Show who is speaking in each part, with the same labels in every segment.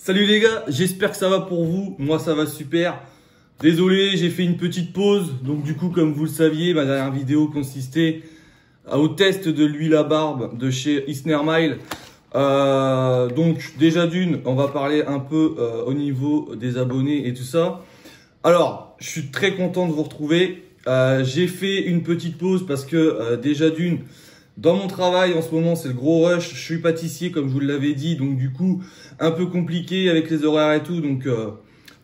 Speaker 1: Salut les gars, j'espère que ça va pour vous. Moi ça va super. Désolé, j'ai fait une petite pause. Donc du coup, comme vous le saviez, ma dernière vidéo consistait au test de l'huile à barbe de chez Isnermile. Donc déjà d'une, on va parler un peu au niveau des abonnés et tout ça. Alors, je suis très content de vous retrouver. J'ai fait une petite pause parce que déjà d'une, dans mon travail en ce moment c'est le gros rush. Je suis pâtissier comme je vous l'avais dit, donc du coup un peu compliqué avec les horaires et tout. Donc,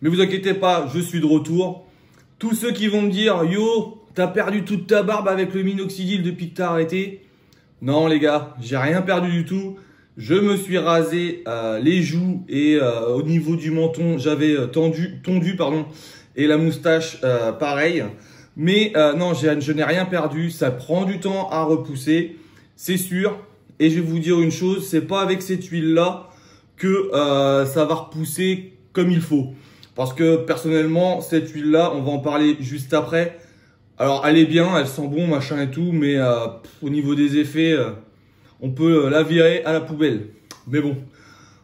Speaker 1: mais vous inquiétez pas, je suis de retour. Tous ceux qui vont me dire yo, t'as perdu toute ta barbe avec le minoxidil depuis que t'as arrêté. Non les gars, j'ai rien perdu du tout. Je me suis rasé les joues et au niveau du menton j'avais tondu pardon, et la moustache pareil. Mais non, je n'ai rien perdu. Ça prend du temps à repousser, c'est sûr. Et je vais vous dire une chose, c'est pas avec cette huile là que ça va repousser comme il faut. Parce que personnellement, cette huile là, on va en parler juste après. Alors elle est bien, elle sent bon machin et tout, mais au niveau des effets, on peut la virer à la poubelle. Mais bon,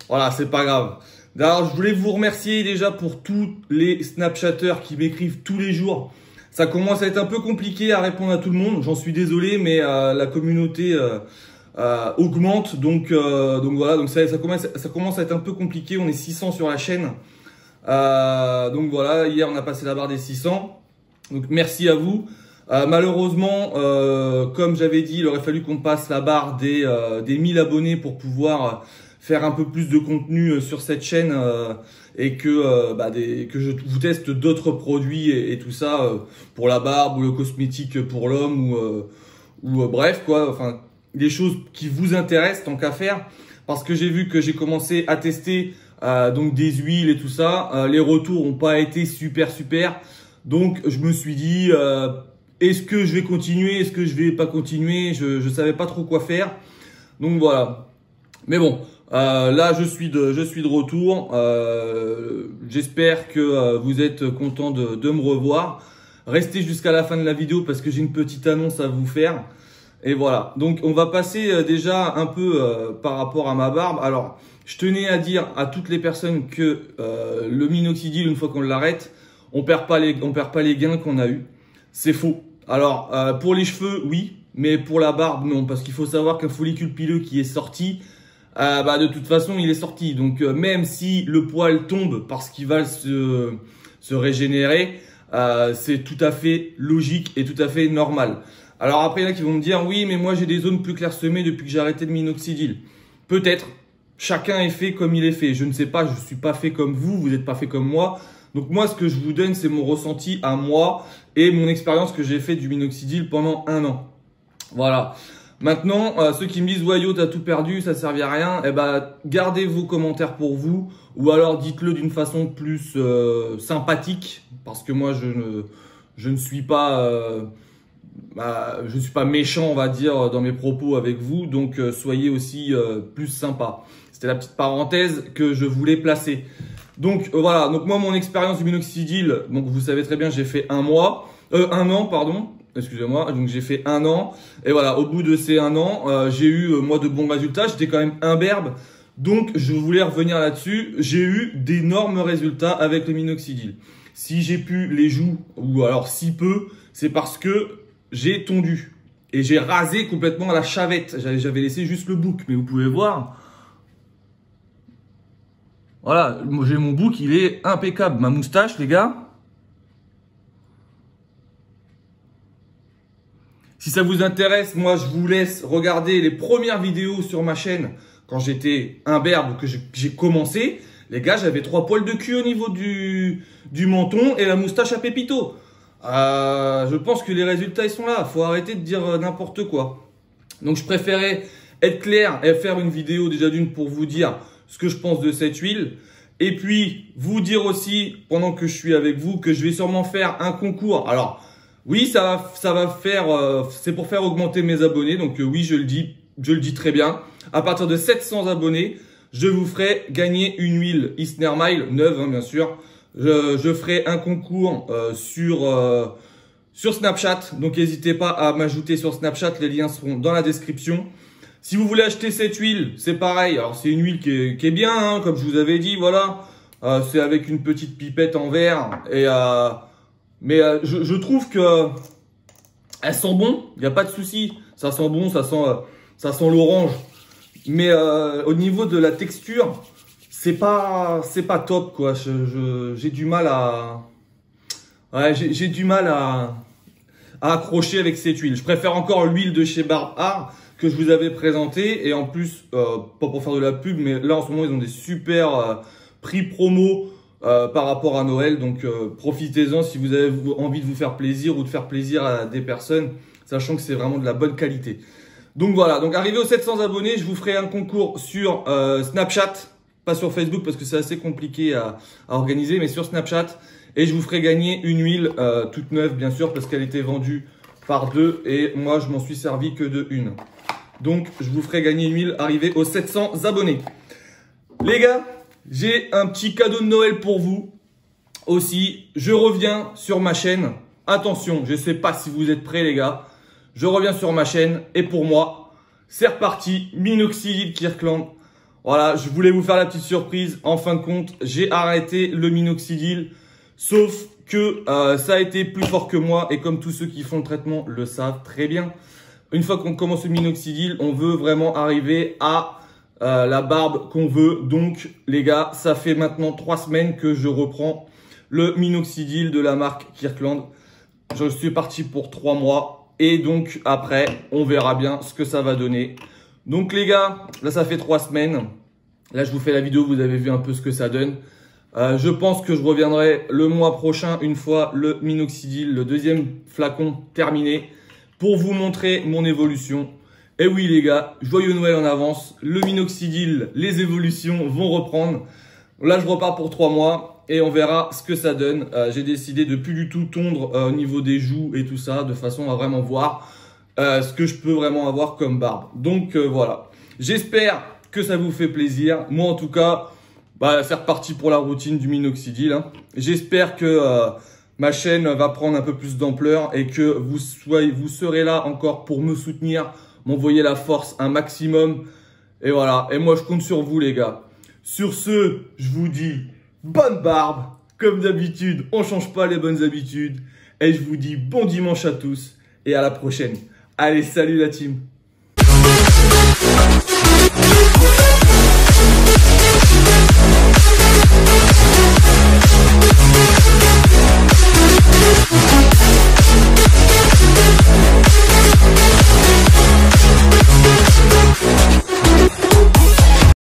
Speaker 1: voilà, c'est pas grave. D'ailleurs, je voulais vous remercier déjà pour tous les Snapchatters qui m'écrivent tous les jours. Ça commence à être un peu compliqué à répondre à tout le monde. J'en suis désolé, mais la communauté augmente. Donc voilà, donc ça commence à être un peu compliqué. On est 600 sur la chaîne. Donc voilà, hier on a passé la barre des 600. Donc merci à vous. Malheureusement, comme j'avais dit, il aurait fallu qu'on passe la barre des 1000 abonnés pour pouvoir faire un peu plus de contenu sur cette chaîne et que je vous teste d'autres produits et tout ça pour la barbe ou le cosmétique pour l'homme ou bref quoi, enfin des choses qui vous intéressent tant qu'à faire, parce que j'ai vu que j'ai commencé à tester donc des huiles et tout ça, les retours n'ont pas été super, donc je me suis dit est-ce que je vais continuer, est-ce que je vais pas continuer, je savais pas trop quoi faire, donc voilà. Mais bon, là je suis de retour. J'espère que vous êtes content de me revoir. Restez jusqu'à la fin de la vidéo parce que j'ai une petite annonce à vous faire. Et voilà, donc on va passer déjà un peu par rapport à ma barbe. Alors, je tenais à dire à toutes les personnes que le minoxidil, une fois qu'on l'arrête, on perd pas les gains qu'on a eu. C'est faux. Alors, pour les cheveux, oui, mais pour la barbe, non, parce qu'il faut savoir qu'un follicule pileux qui est sorti, de toute façon, il est sorti. Donc, même si le poil tombe parce qu'il va se régénérer, c'est tout à fait logique et tout à fait normal. Alors après, il y en a qui vont me dire, oui, mais moi, j'ai des zones plus clairsemées depuis que j'ai arrêté le minoxidil. Peut-être. Chacun est fait comme il est fait. Je ne sais pas, je ne suis pas fait comme vous, vous n'êtes pas fait comme moi. Donc moi, ce que je vous donne, c'est mon ressenti à moi et mon expérience que j'ai fait du minoxidil pendant 1 an. Voilà. Maintenant, ceux qui me disent ouais yo t'as tout perdu, ça servait à rien, eh ben gardez vos commentaires pour vous, ou alors dites-le d'une façon plus sympathique, parce que moi je ne suis pas méchant, on va dire, dans mes propos avec vous, donc soyez aussi plus sympa. C'était la petite parenthèse que je voulais placer. Donc voilà, donc moi mon expérience du minoxidil, donc vous savez très bien, j'ai fait 1 an pardon. Excusez-moi, donc j'ai fait 1 an, et voilà, au bout de ces 1 an, j'ai eu moi de bons résultats, j'étais quand même imberbe, donc je voulais revenir là-dessus, j'ai eu d'énormes résultats avec le minoxidil. Si j'ai pu les joues, ou alors si peu, c'est parce que j'ai tondu, et j'ai rasé complètement la chavette, j'avais laissé juste le bouc, mais vous pouvez voir, voilà, j'ai mon bouc, il est impeccable, ma moustache les gars. Si ça vous intéresse, moi, je vous laisse regarder les premières vidéos sur ma chaîne quand j'étais imberbe, que j'ai commencé. Les gars, j'avais 3 poils de cul au niveau du menton et la moustache à pépito. Je pense que les résultats, ils sont là. Faut arrêter de dire n'importe quoi. Donc, je préférais être clair et faire une vidéo déjà d'une pour vous dire ce que je pense de cette huile. Et puis, vous dire aussi, pendant que je suis avec vous, que je vais sûrement faire un concours. Alors, oui, ça va faire, c'est pour faire augmenter mes abonnés. Donc oui, je le dis très bien. À partir de 700 abonnés, je vous ferai gagner une huile Isnermile, neuve hein, bien sûr. Je ferai un concours sur Snapchat. Donc n'hésitez pas à m'ajouter sur Snapchat, les liens seront dans la description. Si vous voulez acheter cette huile, c'est pareil. Alors c'est une huile qui est bien, hein, comme je vous avais dit, voilà. C'est avec une petite pipette en verre. Mais je trouve que elle sent bon, il n'y a pas de souci. Ça sent bon, ça sent l'orange. Mais au niveau de la texture, c'est pas top, quoi. J'ai du mal à... Ouais, j'ai du mal à accrocher avec cette huile. Je préfère encore l'huile de chez Barbe Art que je vous avais présenté. Et en plus, pas pour faire de la pub, mais là en ce moment ils ont des super prix promo par rapport à Noël. Donc profitez-en si vous avez envie de vous faire plaisir ou de faire plaisir à des personnes, sachant que c'est vraiment de la bonne qualité. Donc voilà, donc arrivé aux 700 abonnés, je vous ferai un concours sur Snapchat, pas sur Facebook parce que c'est assez compliqué à organiser, mais sur Snapchat. Et je vous ferai gagner une huile toute neuve, bien sûr, parce qu'elle était vendue par 2 et moi, je m'en suis servi que de 1. Donc, je vous ferai gagner une huile arrivée aux 700 abonnés. Les gars, j'ai un petit cadeau de Noël pour vous aussi. Je reviens sur ma chaîne. Attention, je ne sais pas si vous êtes prêts, les gars. Je reviens sur ma chaîne et pour moi, c'est reparti. Minoxidil Kirkland. Voilà, je voulais vous faire la petite surprise. En fin de compte, j'ai arrêté le minoxidil. Sauf que ça a été plus fort que moi et comme tous ceux qui font le traitement le savent très bien. Une fois qu'on commence le minoxidil, on veut vraiment arriver à la barbe qu'on veut. Donc les gars, ça fait maintenant 3 semaines que je reprends le minoxidil de la marque Kirkland. Je suis parti pour 3 mois et donc après, on verra bien ce que ça va donner. Donc les gars, là ça fait 3 semaines. Là je vous fais la vidéo, vous avez vu un peu ce que ça donne. Je pense que je reviendrai le mois prochain une fois le minoxidil, le deuxième flacon terminé, pour vous montrer mon évolution. Et oui les gars, joyeux Noël en avance, le minoxidil, les évolutions vont reprendre. Là je repars pour 3 mois et on verra ce que ça donne. J'ai décidé de plus du tout tondre au niveau des joues et tout ça, de façon à vraiment voir ce que je peux vraiment avoir comme barbe. Donc voilà, j'espère que ça vous fait plaisir. Moi en tout cas... c'est reparti pour la routine du minoxidil. Hein. J'espère que ma chaîne va prendre un peu plus d'ampleur et que vous serez là encore pour me soutenir, m'envoyer la force un maximum. Et voilà. Et moi, je compte sur vous, les gars. Sur ce, je vous dis bonne barbe. Comme d'habitude, on change pas les bonnes habitudes. Et je vous dis bon dimanche à tous et à la prochaine. Allez, salut la team.